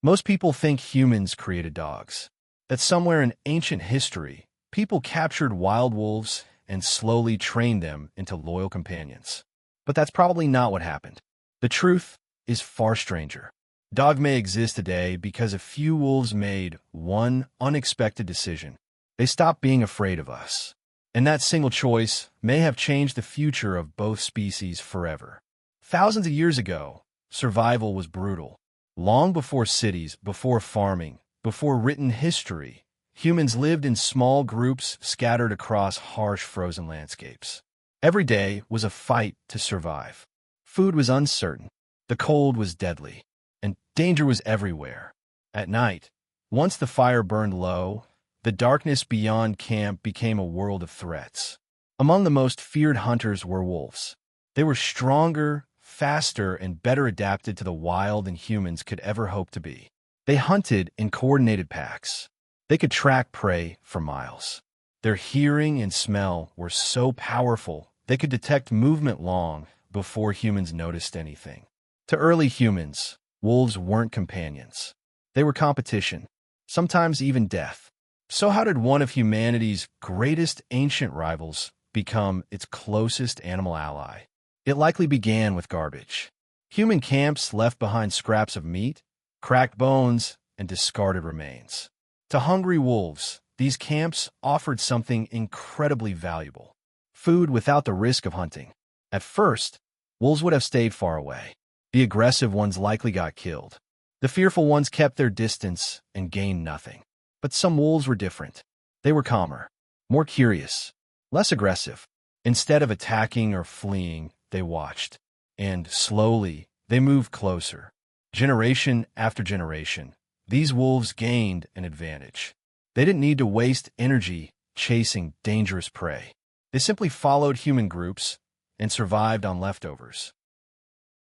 Most people think humans created dogs, that somewhere in ancient history, people captured wild wolves and slowly trained them into loyal companions. But that's probably not what happened. The truth is far stranger. Dog may exist today because a few wolves made one unexpected decision. They stopped being afraid of us. And that single choice may have changed the future of both species forever. Thousands of years ago, survival was brutal. Long before cities, before farming, before written history, humans lived in small groups scattered across harsh frozen landscapes. Every day was a fight to survive. Food was uncertain, the cold was deadly, and danger was everywhere. At night, once the fire burned low, the darkness beyond camp became a world of threats. Among the most feared hunters were wolves. They were stronger, faster, and better adapted to the wild than humans could ever hope to be. They hunted in coordinated packs. They could track prey for miles. Their hearing and smell were so powerful they could detect movement long before humans noticed anything. To early humans, wolves weren't companions. They were competition, sometimes even death. So how did one of humanity's greatest ancient rivals become its closest animal ally? It likely began with garbage. Human camps left behind scraps of meat, cracked bones, and discarded remains. To hungry wolves, these camps offered something incredibly valuable: food without the risk of hunting. At first, wolves would have stayed far away. The aggressive ones likely got killed. The fearful ones kept their distance and gained nothing. But some wolves were different. They were calmer, more curious, less aggressive. Instead of attacking or fleeing, they watched. And slowly, they moved closer. Generation after generation, these wolves gained an advantage. They didn't need to waste energy chasing dangerous prey. They simply followed human groups and survived on leftovers.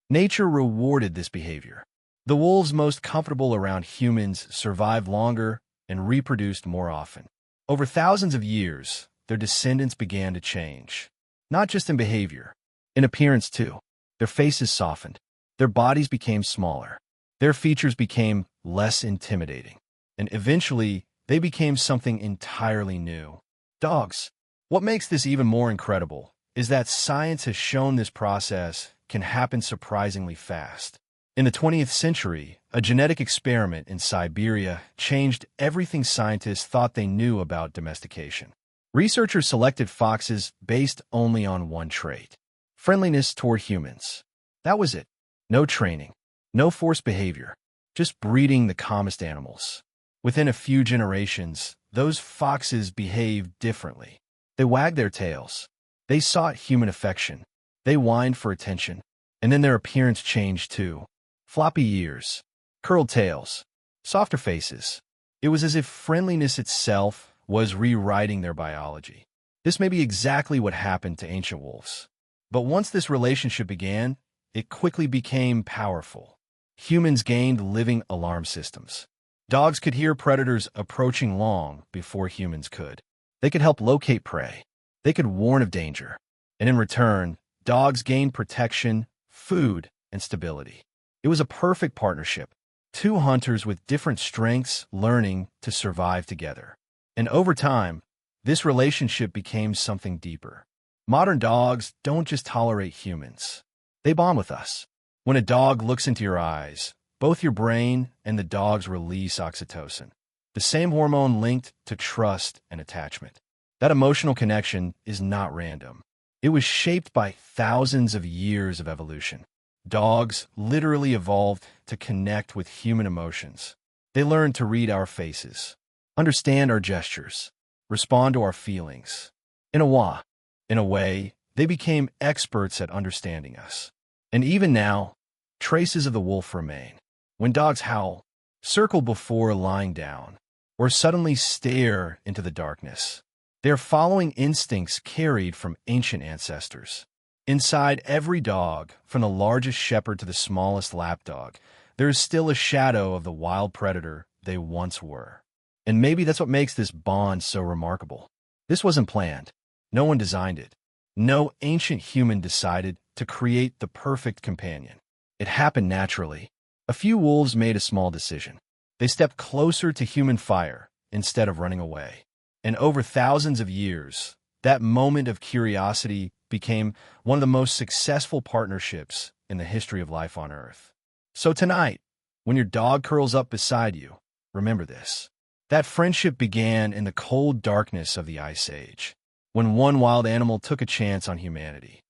Nature rewarded this behavior. The wolves most comfortable around humans survived longer and reproduced more often. Over thousands of years, their descendants began to change. Not just in behavior, in appearance too. Their faces softened. Their bodies became smaller. Their features became less intimidating. And eventually, they became something entirely new. Dogs. What makes this even more incredible is that science has shown this process can happen surprisingly fast. In the 20th century, a genetic experiment in Siberia changed everything scientists thought they knew about domestication. Researchers selected foxes based only on one trait: friendliness toward humans. That was it. No training, no forced behavior, just breeding the calmest animals. Within a few generations, those foxes behaved differently. They wagged their tails. They sought human affection. They whined for attention. And then their appearance changed too. Floppy ears, curled tails, softer faces. It was as if friendliness itself was rewriting their biology. This may be exactly what happened to ancient wolves. But once this relationship began, it quickly became powerful. Humans gained living alarm systems. Dogs could hear predators approaching long before humans could. They could help locate prey. They could warn of danger. And in return, dogs gained protection, food, and stability. It was a perfect partnership. Two hunters with different strengths learning to survive together. And over time, this relationship became something deeper. Modern dogs don't just tolerate humans. They bond with us. When a dog looks into your eyes, both your brain and the dog's release oxytocin, the same hormone linked to trust and attachment. That emotional connection is not random. It was shaped by thousands of years of evolution. Dogs literally evolved to connect with human emotions. They learned to read our faces, understand our gestures, respond to our feelings. In a way, they became experts at understanding us. And even now, traces of the wolf remain. When dogs howl, circle before lying down, or suddenly stare into the darkness, they're following instincts carried from ancient ancestors. Inside every dog, from the largest shepherd to the smallest lapdog, there is still a shadow of the wild predator they once were. And maybe that's what makes this bond so remarkable. This wasn't planned. No one designed it. No ancient human decided to create the perfect companion. It happened naturally. A few wolves made a small decision. They stepped closer to human fire instead of running away. And over thousands of years, that moment of curiosity became one of the most successful partnerships in the history of life on Earth. So tonight, when your dog curls up beside you, remember this. That friendship began in the cold darkness of the Ice Age, when one wild animal took a chance on humanity.